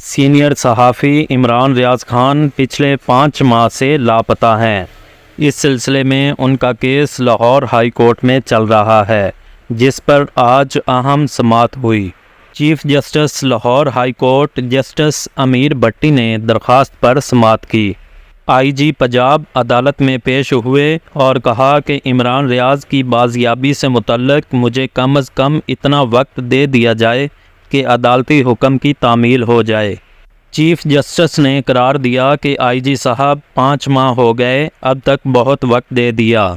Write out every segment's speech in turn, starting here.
Senior صحافی عمران ریاض خان پچھلے 5 ماہ سے لاپتہ ہیں۔ اس سلسلے میں ان کا کیس لاہور ہائی کورٹ میں چل رہا ہے، جس پر آج اہم سماعت ہوئی۔ Chief justice Lahore high court justice Amir Bhatti نے درخواست پر سماعت کی۔ آئی جی پنجاب عدالت میں پیش ہوئے اور کہا کہ عمران ریاض کی بازیابی سے متعلق مجھے کم از کم اتنا وقت دے دیا جائے کہ عدالتی حکم کی تعمیل ہو جائے۔ چیف جسٹس نے قرار دیا کہ آئی جی صاحب 5 ماہ ہو گئے، اب تک بہت وقت دے دیا۔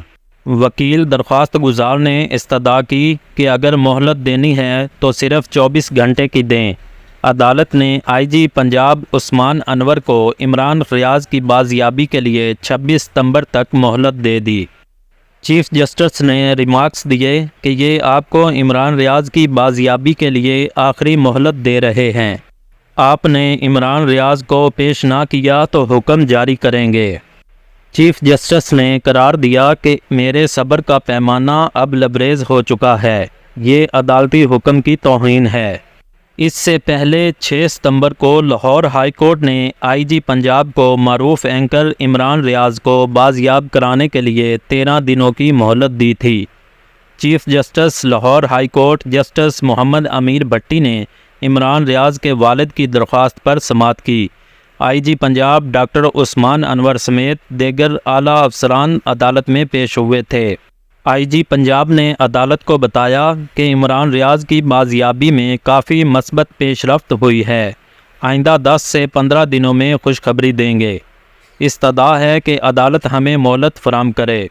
وکیل درخواست گزار نے استدعا کی کہ اگر مہلت دینی ہے تو صرف 24 گھنٹے کی دیں۔ عدالت نے آئی جی پنجاب عثمان انور کو عمران ریاض کی بازیابی کے لیے 26 ستمبر تک مہلت دے دی۔ چیف جسٹس نے ریمارکس دیے کہ یہ آپ کو عمران ریاض کی بازیابی کے لیے آخری مہلت دے رہے ہیں۔ آپ نے عمران ریاض کو پیش نہ کیا تو حکم جاری کریں گے۔ چیف جسٹس نے قرار دیا کہ میرے صبر کا پیمانہ اب لبریز ہو چکا ہے، یہ عدالتی حکم کی توہین ہے۔ اس سے پہلے 6 ستمبر کو لاہور ہائی کورٹ نے آئی جی پنجاب کو معروف اینکر عمران ریاض کو بازیاب کرانے کے لیے 13 دنوں کی مہلت دی تھی۔ Chief justice Lahore high court justice Muhammad Amir Bhatti نے عمران ریاض کے والد کی درخواست پر سماعت کی۔ آئی جی پنجاب ڈاکٹر عثمان انور سمیت دیگر اعلیٰ افسران عدالت میں پیش ہوئے تھے۔ آئی جی پنجاب نے عدالت کو بتایا کہ عمران ریاض کی بازیابی میں کافی مثبت پیش رفت ہوئی ہے، آئندہ 10 سے 15 دنوں میں خوشخبری دیں گے۔ استدعا ہے کہ عدالت ہمیں مہلت فراہم کرے۔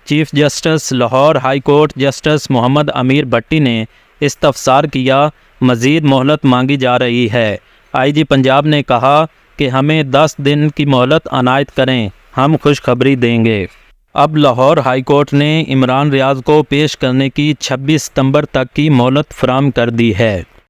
Chief justice Lahore high court justice Muhammad Amir Bhatti نے استفسار کیا، مزید مہلت مانگی جا رہی ہے۔ آئی جی پنجاب نے کہا کہ ہمیں 10 دن کی مہلت عنایت کریں، ہم خوشخبری دیں گے۔ اب لاہور ہائی کورٹ نے عمران ریاض کو پیش کرنے کی 26 ستمبر تک کی مہلت فراہم کر دی ہے۔